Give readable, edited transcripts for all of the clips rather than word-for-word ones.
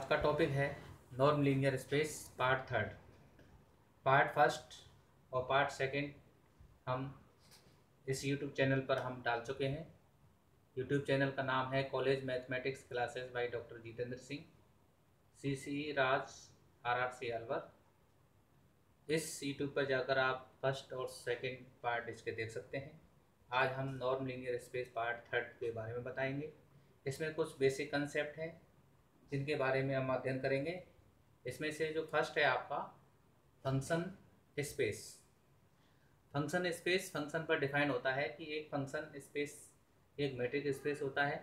का टॉपिक है norm linear space part third. Part first और पार्ट सेकंड हम इस यूट्यूब चैनल पर हम डाल चुके हैं। यूट्यूब चैनल का नाम है college mathematics classes by doctor Jitendra Singh, CC Raj, RRC Alwar. इस यूट्यूब पर जाकर आप फर्स्ट और सेकंड पार्ट इसके देख सकते हैं। आज हम norm linear space part third के बारे में बताएंगे। इसमें कुछ बेसिक कंसेप्ट हैं जिनके बारे में हम अध्ययन करेंगे। इसमें से जो फर्स्ट है आपका function space. Function space function पर डिफाइन होता है कि एक फंक्शन स्पेस एक मेट्रिक स्पेस होता है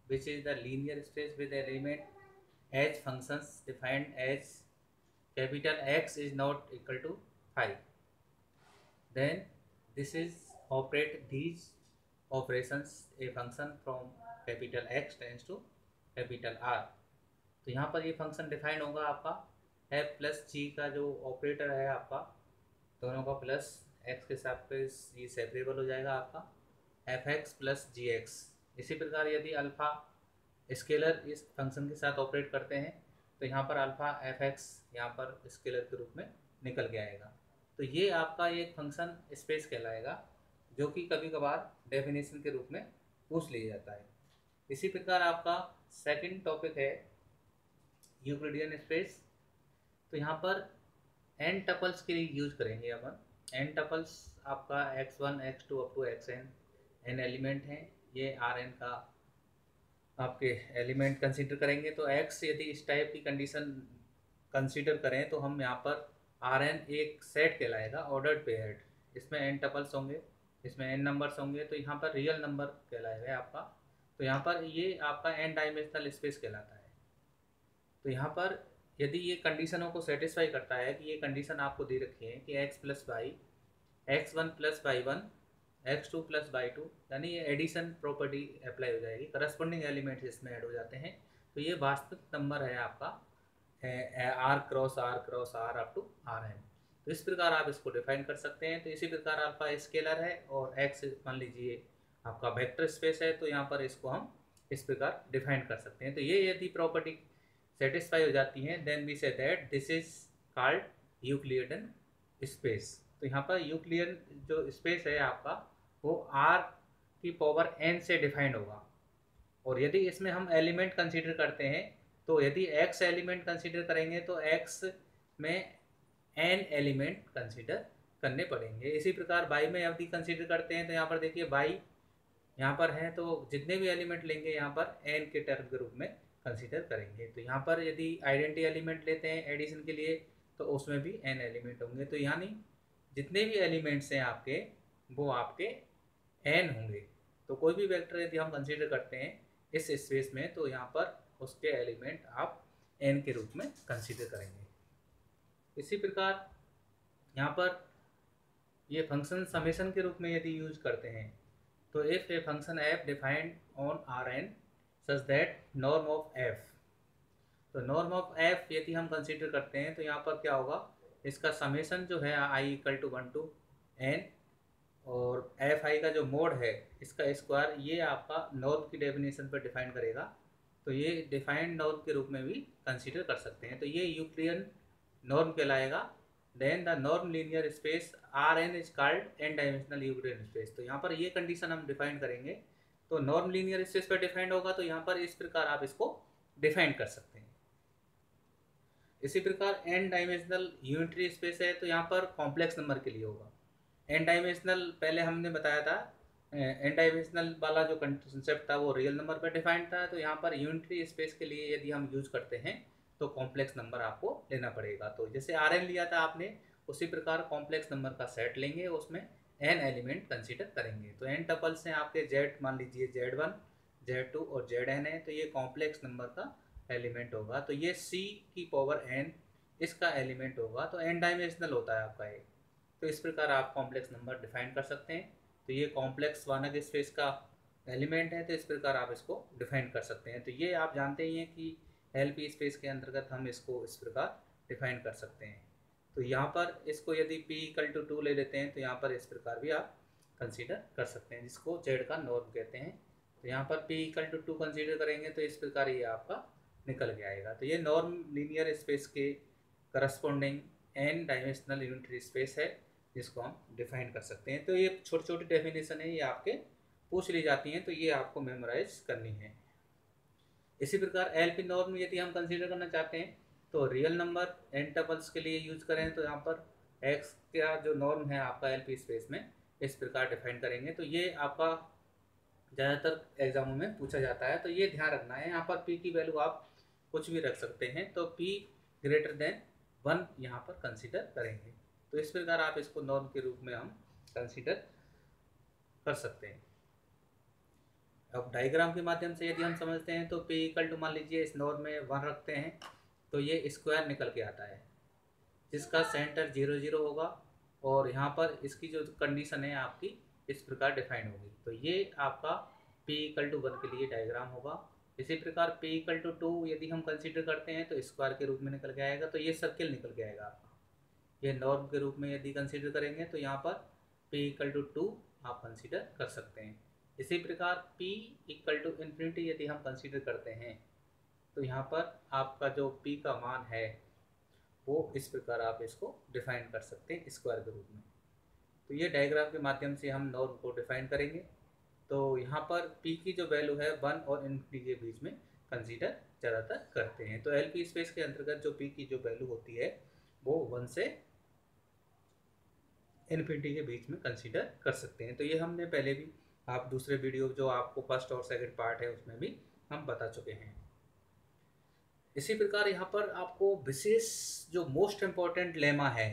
which is the linear space with element as functions defined as capital X is not equal to 5, then this is operate these operations a function from capital X tends to capital R। तो यहाँ पर ये function define होगा आपका f plus जी का जो operator है आपका दोनों का प्लस x के साथ पे ये सेपरेबल हो जाएगा आपका fx प्लस जी एक्स। इसी प्रकार यदि अल्फ़ा स्केलर इस फंक्शन के साथ ऑपरेट करते हैं तो यहाँ पर अल्फ़ा fx यहाँ पर स्केलर के रूप में निकल के आएगा। तो ये आपका एक फंक्शन स्पेस कहलाएगा जो कि कभी कभार डेफिनेशन के रूप में पूछ लिया जाता है। इसी प्रकार आपका सेकंड टॉपिक है यूक्लिडियन स्पेस। तो यहाँ पर n टपल्स के लिए यूज करेंगे अपन। n टपल्स आपका x1 x2 up to xn n element हैं। ये Rn का आपके एलिमेंट कंसीडर करेंगे। तो x यदि इस टाइप की कंडीशन कंसीडर करें तो हम यहाँ पर Rn एक सेट कहलाएगा ऑर्डर्ड पेयर्ड। इसमें n टपल्स होंगे, इसमें n नंबर्स होंगे, तो यहाँ पर रियल नंबर कहलाएगा आपका। तो यहाँ पर ये आपका n डायमेंशनल स्पेस कहलाता है। तो यहाँ पर यदि ये कंडीशनों को सेटिस्फाई करता है कि ये कंडीशन आपको दे रखी है कि x plus y x1 plus y one x2 plus y two, यानी ये एडिशन प्रॉपर्टी अप्लाई हो जाएगी, करस्पॉन्डिंग एलिमेंट्स इसमें ऐड हो जाते हैं। तो ये वास्तविक नंबर है आपका R cross R up to Rn। तो इस प्रकार आप इसको डिफाइन कर सकते हैं। तो इसी प्रकार अल्फा स्केलर है और x मान लीजिए आपका वेक्टर स्पेस है, तो यहाँ पर इसको हम इस प्रकार डिफाइन कर सकते हैं। तो ये यदि प्रॉपर्टी सेटिस्फाई हो जाती हैं then we say that this is called Euclidean space. तो यहाँ पर यूक्लिडियन जो स्पेस है आपका वो R की पावर n से डिफाइंड होगा। और यदि इसमें हम एलिमेंट कंसीडर करते हैं तो यदि x एलिमेंट कंसीडर करेंगे तो x में n एलिमेंट कंसीडर करने पड़ेंगे। इसी प्रकार y में यदि कंसीडर करते हैं तो यहाँ पर देखिए y यहाँ पर है तो जितने भी एलिमेंट लेंगे यहाँ पर n के टर्म के रूप में कंसीडर करेंगे। तो यहाँ पर यदि आइडेंटिटी एलिमेंट लेते हैं एडिशन के लिए तो उसमें भी n एलिमेंट होंगे। तो यानी जितने भी एलिमेंट्स हैं आपके वो आपके n होंगे। तो कोई भी वेक्टर यदि हम कंसीडर करते हैं इस स्पेस में तो यहाँ पर उसके एलिमेंट आप n के रूप में कंसीडर करेंगे। इसी प्रकार यहाँ पर ये फंक्शन समेशन के रूप में यदि यूज करते हैं तो if a function f defined on Rn such that norm of f, तो नॉर्म ऑफ f यदि हम कंसीडर करते हैं तो यहाँ पर क्या होगा, इसका समेशन जो है i equal to 1 to n और एफ आई का जो मोड है इसका स्क्वायर, ये आपका नॉर्म की डेफिनेशन पर डिफाइन करेगा। तो ये डिफाइंड नॉर्म के रूप में भी कंसीडर कर सकते हैं। तो ये यूक्लिडियन नॉर्म कहलाएगा। Then the norm linear space Rn is called n dimensional Euclidean space. तो यहाँ पर ये कंडीशन हम डिफाइन करेंगे तो नॉर्म लीनियर स्पेस पर डिफाइंड होगा। तो यहाँ पर इस प्रकार आप इसको डिफाइन कर सकते हैं। इसी प्रकार n डायमेंशनल यूनिटरी स्पेस है तो यहाँ पर कॉम्प्लेक्स नंबर के लिए होगा। n डायमेंशनल पहले हमने बताया था, n डायमेंशनल वाला जो कंसेप्ट था वो रियल नंबर पर डिफाइंड था। तो यहाँ पर यूनिटरी स्पेस के लिए यदि हम यूज करते हैं तो कॉम्प्लेक्स नंबर आपको लेना पड़ेगा। तो जैसे Rn लिया था आपने उसी प्रकार कॉम्प्लेक्स नंबर का सेट लेंगे, उसमें n एलिमेंट कंसीडर करेंगे। तो n टपल्स हैं आपके z, मान लीजिए z1 z2 और zn है, तो ये कॉम्प्लेक्स नंबर का एलिमेंट होगा। तो ये c की पावर n इसका एलिमेंट होगा। तो n डायमेंशनल होता है आपका एक। तो इस प्रकार आप कॉम्प्लेक्स नंबर डिफाइन कर सकते हैं। तो ये कॉम्प्लेक्स वानक स्पेस का एलिमेंट है, तो इस प्रकार आप इसको डिफाइन कर सकते हैं। तो ये आप जानते ही हैं कि एलपी स्पेस के अंतर्गत हम इसको इस प्रकार डिफाइन कर सकते हैं। तो यहाँ पर इसको यदि p इक्वल टू 2 ले लेते हैं तो यहाँ पर इस प्रकार भी आप कंसीडर कर सकते हैं, जिसको z का नॉर्म कहते हैं। तो यहाँ पर p इक्वल टू 2 कंसीडर करेंगे तो इस प्रकार ये आपका निकल के आएगा। तो ये नॉर्म लीनियर स्पेस के corresponding n dimensional unitary space है जिसको हम डिफाइन कर सकते हैं। तो ये छोटी छोटी डेफिनेशन है, ये आपके पूछ ली जाती हैं, तो ये आपको मेमोराइज करनी है। इसी प्रकार एलपी नॉर्म यदि हम कंसीडर करना चाहते हैं तो रियल नंबर n टपल्स के लिए यूज करें तो यहाँ पर x का जो नॉर्म है आपका एलपी स्पेस में इस प्रकार डिफाइन करेंगे। तो ये आपका ज़्यादातर एग्जामों में पूछा जाता है, तो ये ध्यान रखना है। यहाँ पर p की वैल्यू आप कुछ भी रख सकते हैं, तो p ग्रेटर देन 1 यहाँ पर कंसीडर करेंगे। तो इस प्रकार आप इसको नॉर्म के रूप में हम कंसीडर कर सकते हैं। अब डायग्राम के माध्यम से यदि हम समझते हैं तो p इक्वल टू, मान लीजिए इस नॉर्म में 1 रखते हैं तो ये स्क्वायर निकल के आता है जिसका सेंटर 0 0 होगा, और यहाँ पर इसकी जो कंडीशन है आपकी इस प्रकार डिफाइन होगी। तो ये आपका p इक्वल टू 1 के लिए डायग्राम होगा। इसी प्रकार p इक्वल टू 2 यदि हम कंसीडर करते हैं तो स्क्वायर के रूप में निकल के आएगा, तो ये सर्किल निकल के आएगा आपका। ये नॉर्म के रूप में यदि कंसीडर करेंगे तो यहाँ पर p इक्वल टू 2 आप कंसीडर कर सकते हैं। इसी प्रकार p इक्वल टू इन्फिनिटी यदि हम कंसीडर करते हैं तो यहाँ पर आपका जो p का मान है वो इस प्रकार आप इसको डिफाइन कर सकते हैं स्क्वायर के रूप में। तो ये डायग्राम के माध्यम से हम नॉर्म को डिफाइन करेंगे। तो यहाँ पर p की जो वैल्यू है 1 और इन्फिनिटी के बीच में कंसीडर ज़्यादातर करते हैं। तो एलपी स्पेस के अंतर्गत जो p की जो वैल्यू होती है वो 1 से इन्फिनिटी के बीच में कंसीडर कर सकते हैं। तो ये हमने पहले भी आप दूसरे वीडियो जो आपको फर्स्ट और सेकंड पार्ट है उसमें भी हम बता चुके हैं। इसी प्रकार यहाँ पर आपको विशेष जो मोस्ट इम्पॉर्टेंट लेमा है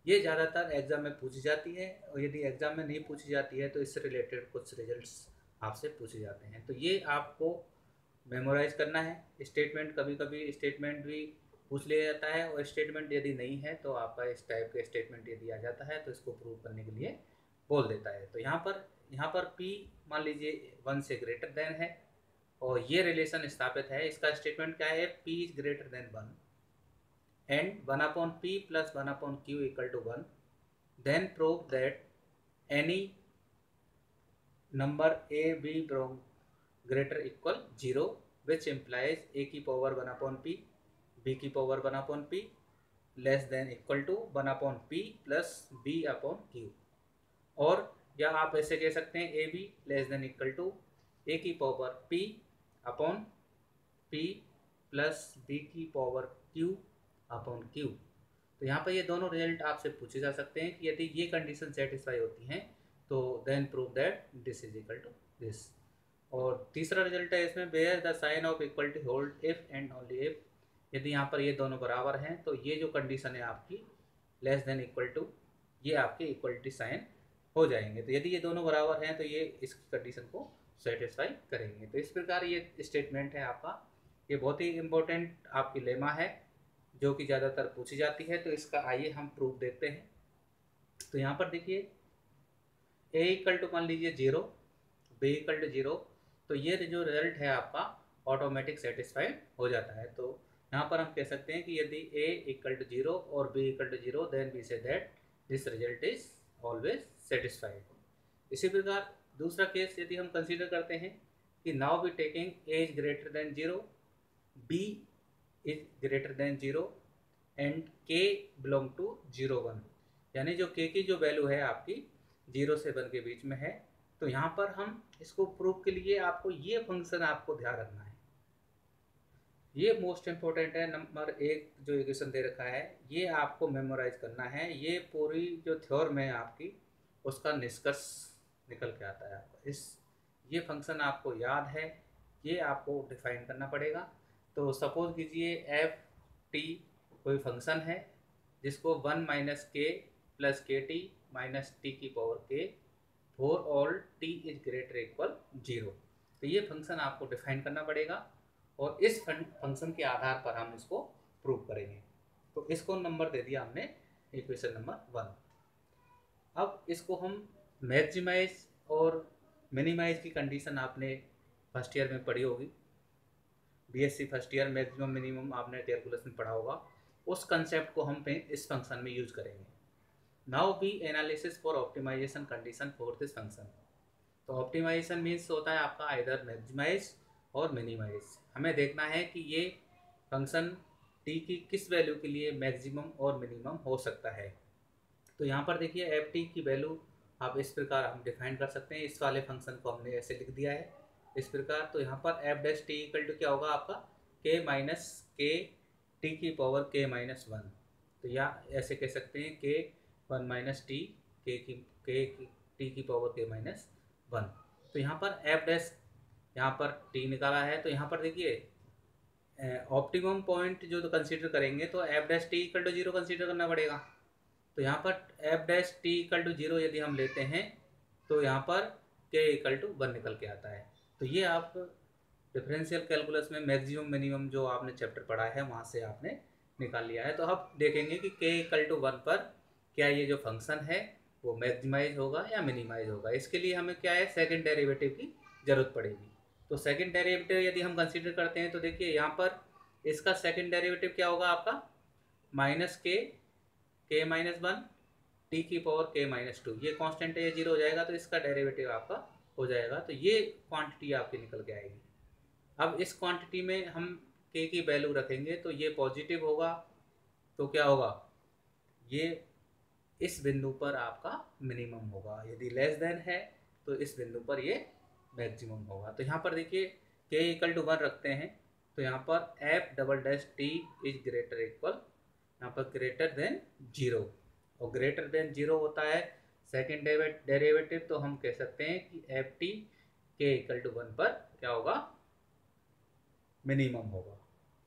ये ज़्यादातर एग्जाम में पूछी जाती है, और यदि एग्जाम में नहीं पूछी जाती है तो इससे रिलेटेड कुछ रिजल्ट्स आपसे पूछे जाते हैं। तो ये आपको मेमोराइज करना है। स्टेटमेंट, कभी कभी स्टेटमेंट भी पूछ लिया जाता है, और स्टेटमेंट यदि नहीं है तो आपका इस टाइप का स्टेटमेंट यदि आ जाता है तो इसको प्रूव करने के लिए बोल देता है। तो यहाँ पर p मान लीजिए 1 से ग्रेटर देन है और ये रिलेशन स्थापित है। इसका स्टेटमेंट क्या है, p is greater than 1 and 1 upon p plus 1 upon q equal to 1, then prove that any number a b greater equal 0 which implies a की पावर 1 अपॉन p, b की power 1 upon p less than equal to 1 upon p plus b upon q। और या आप ऐसे कह सकते हैं A B less than equal to A की power p upon p plus b की पावर q अपॉन q। तो यहाँ पर ये दोनों रिजल्ट आपसे पूछे जा सकते हैं कि यदि ये कंडीशन सेटिस्फाई होती हैं तो then prove that this is equal to this. और तीसरा रिजल्ट है इसमें, where the sign of equality hold if and only if, यदि यहाँ पर ये दोनों बराबर हैं तो ये जो कंडीशन है आपकी लेस देन इक्वल टू, ये आपके इक्वलिटी साइन हो जाएंगे। तो यदि ये दोनों बराबर हैं तो ये इस कंडीशन को सेटिस्फाई करेंगे। तो इस प्रकार ये स्टेटमेंट है आपका, ये बहुत ही इम्पोर्टेंट आपकी लेमा है जो कि ज़्यादातर पूछी जाती है। तो इसका आइए हम प्रूफ देखते हैं। तो यहाँ पर देखिए a इक्वल टू मान लीजिए 0, b इक्वल टू 0, तो ये जो रिजल्ट है आपका ऑटोमेटिक सेटिस्फाइड हो जाता है। तो यहाँ पर हम कह सकते हैं कि यदि a इक्वल टू 0 और b equal to 0 then we say that this result is always satisfied. इसी प्रकार दूसरा केस यदि हम कंसीडर करते हैं कि now be taking a is greater than 0, b is greater than 0 and k belong to 0 1, यानी जो k की जो वैल्यू है आपकी 0 से 1 के बीच में है। तो यहाँ पर हम इसको प्रूफ के लिए आपको ये फंक्शन आपको ध्यान रखना है, ये मोस्ट इम्पोर्टेंट है। नंबर 1 जो इक्वेशन दे रखा है ये आपको मेमोराइज करना है। ये पूरी जो थ्योरम है आपकी उसका निष्कर्ष निकल के आता है आपको। ये फंक्शन आपको याद है, ये आपको डिफाइन करना पड़ेगा। तो सपोज कीजिए एफ टी कोई फंक्शन है जिसको 1 माइनस के प्लस के टी माइनस टी की पावर के for all T is greater equal 0। तो ये फंक्शन आपको डिफाइन करना पड़ेगा और इस फंक्शन के आधार पर हम इसको प्रूव करेंगे। तो इसको नंबर दे दिया हमने इक्वेशन नंबर 1। अब इसको हम मैक्सिमाइज और मिनिमाइज की कंडीशन आपने फर्स्ट ईयर में पढ़ी होगी, BSc first year maximum minimum आपने कैलकुलस में पढ़ा होगा। उस कंसेप्ट को हम इस फंक्शन में यूज करेंगे। Now be analysis for optimisation condition for this function. तो ऑप्टिमाइजेशन मीन्स होता है आपका आइदर मैक्सिमाइज और मिनिमाइज। हमें देखना है कि ये फंक्शन टी की किस वैल्यू के लिए मैक्सिमम और मिनिमम हो सकता है। तो यहाँ पर देखिए एफ टी की वैल्यू आप इस प्रकार हम डिफाइन कर सकते हैं। इस वाले फंक्शन को हमने ऐसे लिख दिया है इस प्रकार। तो यहाँ पर f dash t equal to क्या होगा आपका के माइनस के टी की पावर के माइनस वन। तो या ऐसे कह सकते हैं के वन माइनस टी के टी की पावर के माइनस वन। तो यहाँ पर एफ डैश यहाँ पर टी निकाला है। तो यहाँ पर देखिए ऑप्टिमम पॉइंट जो कंसीडर करेंगे तो f dash t equal to zero consider करना पड़ेगा। तो यहाँ पर f dash t equal to zero यदि हम लेते हैं तो यहाँ पर के इक्वल टू वन निकल के आता है। तो ये आप डिफरेंशियल कैलकुलस में मैक्सिमम मिनिमम जो आपने चैप्टर पढ़ा है वहाँ से आपने निकाल लिया है। तो अब देखेंगे कि के इक्वल टू वन पर क्या ये जो फंक्शन है वो मैक्सिमाइज होगा या मिनिमाइज होगा। इसके लिए हमें क्या है सेकंड डेरिवेटिव की ज़रूरत पड़ेगी। तो सेकंड डेरिवेटिव यदि हम कंसीडर करते हैं तो देखिए यहाँ पर इसका सेकंड डेरिवेटिव क्या होगा आपका माइनस के माइनस वन टी की पावर के माइनस टू। ये कांस्टेंट है, ये जीरो हो जाएगा तो इसका डेरिवेटिव आपका हो जाएगा। तो ये क्वांटिटी आपकी निकल के आएगी। अब इस क्वांटिटी में हम के की वैल्यू रखेंगे तो ये पॉजिटिव होगा तो क्या होगा ये इस बिंदु पर आपका मिनिमम होगा। यदि लेस देन है तो इस बिंदु पर ये मैक्सिमम होगा। तो यहाँ पर देखिए के इक्वल टू वन रखते हैं तो यहाँ पर F double dash T is greater equal यहाँ पर ग्रेटर देन जीरो। और ग्रेटर देन जीरो होता है सेकेंड डेरिवेटिव। तो हम कह सकते हैं कि एफ टी के इक्वल टू वन पर क्या होगा मिनिमम होगा।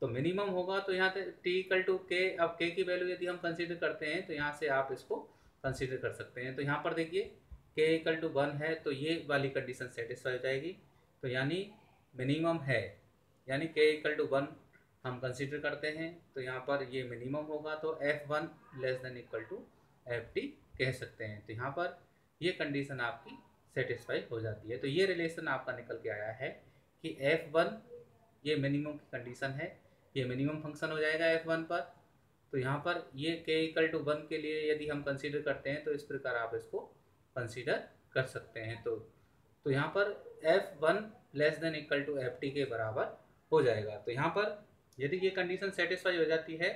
तो मिनिमम होगा तो यहाँ पे टी इक्वल टू के। अब के की वैल्यू यदि हम कंसीडर करते हैं तो यहाँ से आप इसको कंसीडर कर सकते हैं। तो यहाँ पर देखिए के इक्वल टू वन है तो ये वाली कंडीशन सेटिस्फाई हो जाएगी। तो यानी मिनिमम है यानी के इक्वल टू वन हम कंसीडर करते हैं तो यहाँ पर ये मिनिमम होगा। तो f one less than equal to f t कह सकते हैं। तो यहाँ पर ये कंडीशन आपकी सेटिस्फाई हो जाती है। तो ये रिलेशन आपका निकल के आया है कि एफ वन ये मिनिमम की कंडीशन है, ये मिनिमम फंक्शन हो जाएगा एफ वन पर। तो यहाँ पर ये के इक्वल टू वन के लिए यदि हम कंसीडर करते हैं तो इस प्रकार आप इसको कंसीडर कर सकते हैं। तो यहाँ पर f one less than equal to f t के बराबर हो जाएगा। तो यहाँ पर यदि ये कंडीशन सेटिस्फाई हो जाती है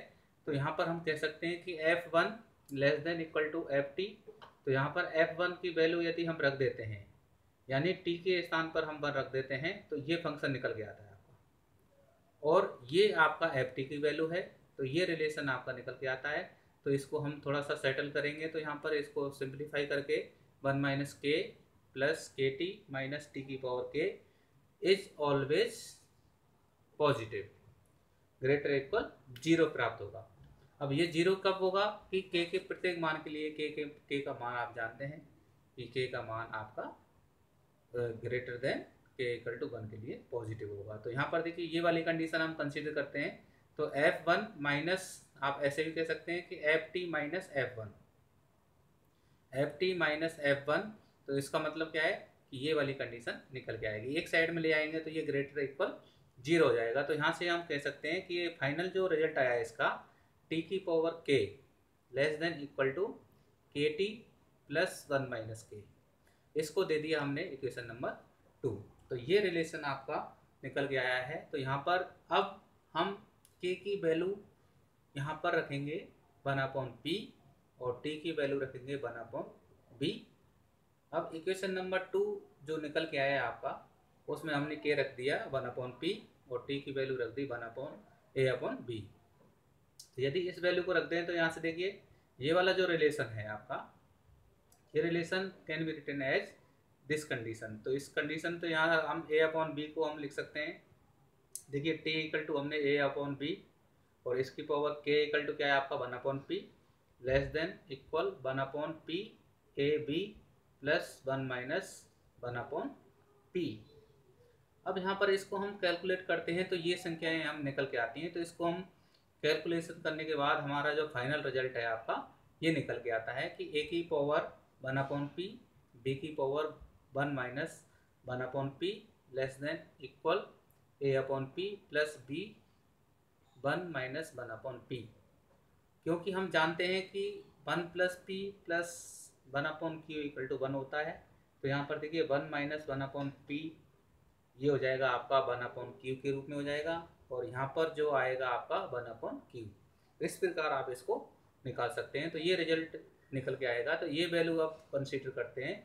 तो यहाँ पर हम कह सकते हैं कि f one less than equal to f t. तो यहाँ पर एफ वन की वैल्यू यदि हम रख देते हैं यानी टी के स्थान पर हम वन रख देते हैं तो ये फंक्शन निकल के आता है आपका। और ये आपका एफ टी की वैल्यू है तो ये रिलेशन आपका निकल के आता है। तो इसको हम थोड़ा सा सेटल करेंगे तो यहाँ पर इसको सिंप्लीफाई करके वन माइनस के प्लस के टी माइनस टी की पावर के is always positive greater equal zero प्राप्त होगा। अब ये जीरो कब होगा कि के प्रत्येक मान के लिए के का मान आप जानते हैं कि के का मान आपका ग्रेटर देन के इक्वल टू वन के लिए पॉजिटिव होगा। तो यहाँ पर देखिए ये वाली कंडीशन हम कंसीडर करते हैं तो एफ वन माइनस आप ऐसे भी कह सकते हैं कि F T minus F one, F T minus F one. तो इसका मतलब क्या है कि ये वाली कंडीशन निकल के आएगी। एक साइड में ले आएंगे तो ये ग्रेटर इक्वल जीरो हो जाएगा। तो यहाँ से हम कह सकते हैं कि ये फाइनल जो रिजल्ट आया है इसका टी की पावर के लेस देन इक्वल टू के टी प्लस वन माइनस के, इसको दे दिया हमने इक्वेशन नंबर 2। तो ये रिलेशन आपका निकल के आया है। तो यहाँ पर अब हम के की वैल्यू यहाँ पर रखेंगे वन अपॉन पी और टी की वैल्यू रखेंगे वन अपॉन बी। अब इक्वेशन नंबर 2 जो निकल के आया है आपका उसमें हमने के रख दिया वन अपॉन पी और टी की वैल्यू रख दी वन अपॉन ए अपॉन बी। तो यदि इस वैल्यू को रख दें तो यहाँ से देखिए ये वाला जो रिलेशन है आपका ये relation can be written as this condition. तो इस कंडीशन तो यहाँ हम ए अपॉन बी को हम लिख सकते हैं। देखिए टी इक्वल टू हमने ए अपॉन बी और इसकी पावर के इक्वल टू क्या है आपका one upon P less than equal one upon p a b plus one minus one upon p. अब यहाँ पर इसको हम कैलकुलेट करते हैं तो ये संख्याएं हम निकल के आती हैं। तो इसको हम कैलकुलेशन करने के बाद हमारा जो फाइनल रिजल्ट है आपका ये निकल के आता है कि ए की power one upon P B की power one minus one upon P less than equal A upon P plus B one minus one upon P. क्योंकि हम जानते हैं कि one plus P plus one upon Q equal to one होता है। तो यहाँ पर देखिए one minus one upon P ये हो जाएगा आपका 1/q के रूप में हो जाएगा, और यहाँ पर जो आएगा आपका 1/q। इस प्रकार आप इसको निकाल सकते हैं। तो ये रिजल्ट निकल के आएगा। तो ये वैल्यू आप कंसीडर करते हैं,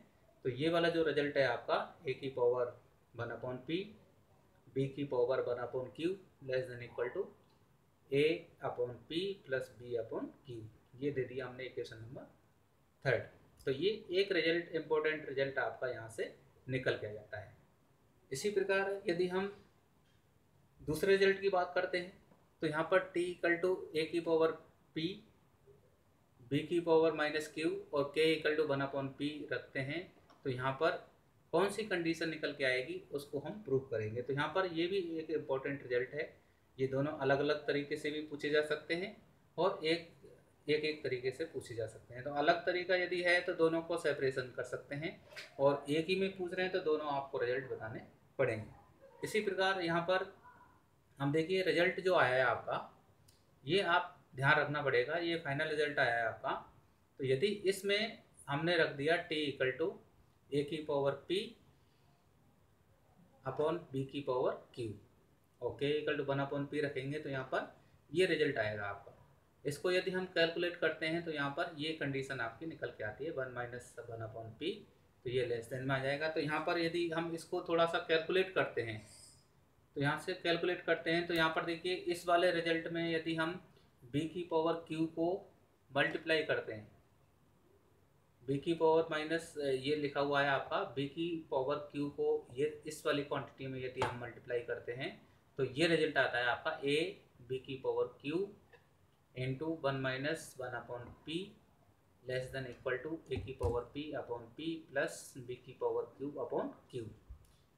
तो ये वाला जो रिजल्ट है आपका a की पावर 1/p, b की power 1/q less than equal to a/p plus b/q, ये दे दिया हमने इक्वेशन नंबर 3। तो ये एक रिजल्ट, इम्पोर्टेंट रिजल्ट आपका यहाँ से निकल के आ जाता है। इसी प्रकार यदि हम दूसरे रिजल्ट की बात करते हैं, तो यहाँ पर t इक्वल टू a की पावर p, b की पावर -q और k इक्वल टू 1/p रखते हैं। तो यहाँ पर कौन सी कंडीशन निकल के आएगी उसको हम प्रूव करेंगे। तो यहाँ पर ये भी एक इम्पॉर्टेंट रिजल्ट है। ये दोनों अलग अलग तरीके से भी पूछे जा सकते हैं और एक तरीके से पूछे जा सकते हैं। तो अलग तरीका यदि है तो दोनों को सेपरेशन कर सकते हैं, और एक ही में पूछ रहे हैं तो दोनों आपको रिजल्ट बताने पड़ेंगे। इसी प्रकार यहाँ पर हम देखिए रिजल्ट जो आया है आपका, ये आप ध्यान रखना पड़ेगा, ये फाइनल रिजल्ट आया है आपका। तो यदि इसमें हमने रख दिया t इक्वल टू a की पावर p अपॉन b की पावर q और k इक्वल टू 1/p रखेंगे, तो यहाँ पर ये रिजल्ट आएगा आपका। इसको यदि हम कैलकुलेट करते हैं तो यहाँ पर ये कंडीशन आपकी निकल के आती है 1 माइनस 1/p, तो ये लेस देन में आ जाएगा। तो यहाँ पर यदि हम इसको थोड़ा सा कैलकुलेट करते हैं, तो यहाँ से कैलकुलेट करते हैं, तो यहाँ पर देखिए इस वाले रिजल्ट में यदि हम b की पावर q को मल्टीप्लाई करते हैं, b की पावर माइनस ये लिखा हुआ है आपका, b की पावर q को ये इस वाली क्वांटिटी में यदि हम मल्टीप्लाई करते हैं, तो ये रिजल्ट आता है आपका a b की power q into 1 minus 1/p less than equal to a की power p upon p plus b की पावर q अपॉन q।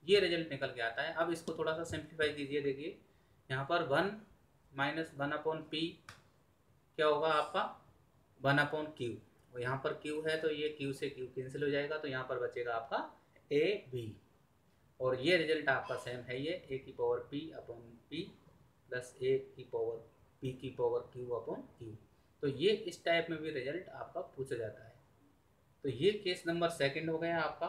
ये रिजल्ट निकल के आता है। अब इसको थोड़ा सा सिंप्लीफाई कीजिए। देखिए यहाँ पर 1 माइनस 1/p क्या होगा आपका 1/q, और यहाँ पर q है तो ये q से q कैंसिल हो जाएगा, तो यहाँ पर बचेगा आपका a b, और ये रिजल्ट आपका सेम है, ये a की power p upon p plus a की पावर p की पावर q अपॉन q। तो ये इस टाइप में भी रिजल्ट आपका पूछा जाता है। तो ये केस नंबर 2 हो गया आपका।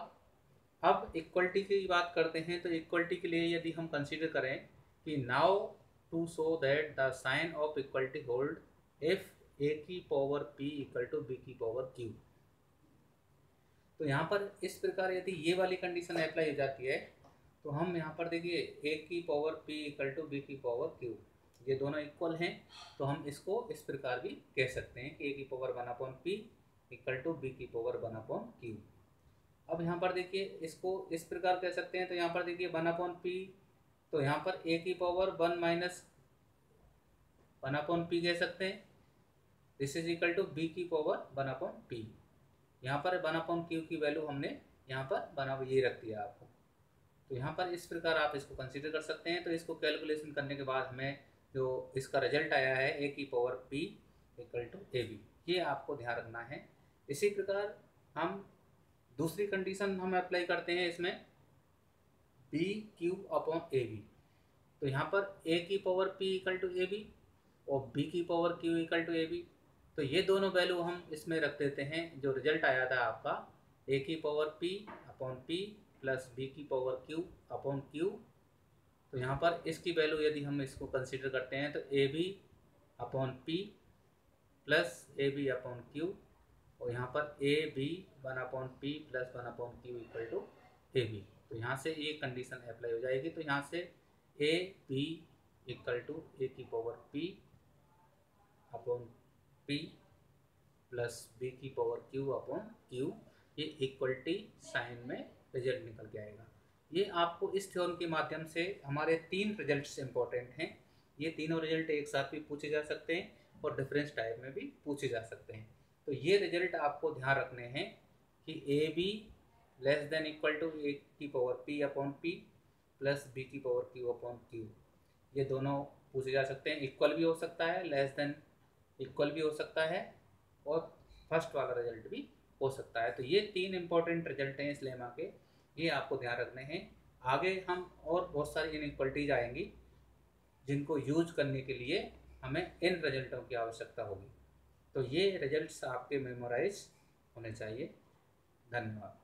अब इक्वलिटी की बात करते हैं। तो इक्वलिटी के लिए यदि हम कंसीडर करें कि now to show that the sign of equality hold if a की power p equal to b की पावर q, तो यहाँ पर इस प्रकार यदि ये वाली कंडीशन अप्लाई हो जाती है, तो हम यहाँ पर देखिए a की power p equal to b की पावर q, ये दोनों इक्वल हैं, तो हम इसको इस प्रकार भी कह सकते हैं कि a की power 1/p equal to b की पावर 1/q। अब यहाँ पर देखिए इसको इस प्रकार कह सकते हैं। तो यहाँ पर देखिए 1/p, तो यहाँ पर a की पावर 1 माइनस 1/p कह सकते हैं, this is equal to b की पावर 1/p। यहाँ पर 1/q की वैल्यू हमने यहाँ पर ये रख दिया आपको। तो यहाँ पर इस प्रकार आप इसको कंसीडर कर सकते हैं। तो इसको कैलकुलेशन करने के बाद हमें जो इसका रिजल्ट आया है a की power p equal to ab, ये आपको ध्यान रखना है। इसी प्रकार हम दूसरी कंडीशन हम अप्लाई करते हैं इसमें bq अपॉन ab। तो यहाँ पर a की power p equal to ab और b की power q equal to ab, तो ये दोनों वैल्यू हम इसमें रख देते हैं। जो रिजल्ट आया था आपका a की power p upon p plus b की पावर q अपॉन q, तो यहाँ पर इसकी वैल्यू यदि हम इसको कंसीडर करते हैं तो a b upon P plus a b upon q, और यहाँ पर a b 1/p plus 1/q equal to a b. तो यहाँ से ये कंडीशन अप्लाई हो जाएगी। तो यहाँ से A B equal to A की power p upon p plus b की पावर q अपॉन q, ये इक्वलिटी साइन में रिजल्ट निकल के आएगा। ये आपको इस थ्योरम के माध्यम से हमारे 3 रिजल्ट्स इंपॉर्टेंट हैं। ये तीनों रिजल्ट एक साथ भी पूछे जा सकते हैं और डिफरेंस टाइप में भी पूछे जा सकते हैं। तो ये रिजल्ट आपको ध्यान रखने हैं कि A B less than equal to A की power p upon p plus b की पावर q अपॉन q, ये दोनों पूछे जा सकते हैं। इक्वल भी हो सकता है, लेस देन इक्वल भी हो सकता है, और फर्स्ट वाला रिजल्ट भी हो सकता है। तो ये 3 इंपॉर्टेंट रिजल्ट हैं इस लेमा के, ये आपको ध्यान रखने हैं। आगे हम और बहुत सारी इनइक्वलिटीज आएंगी जिनको यूज करने के लिए हमें इन रिजल्टों की आवश्यकता होगी। तो ये रिजल्ट्स आपके मेमोराइज होने चाहिए। धन्यवाद।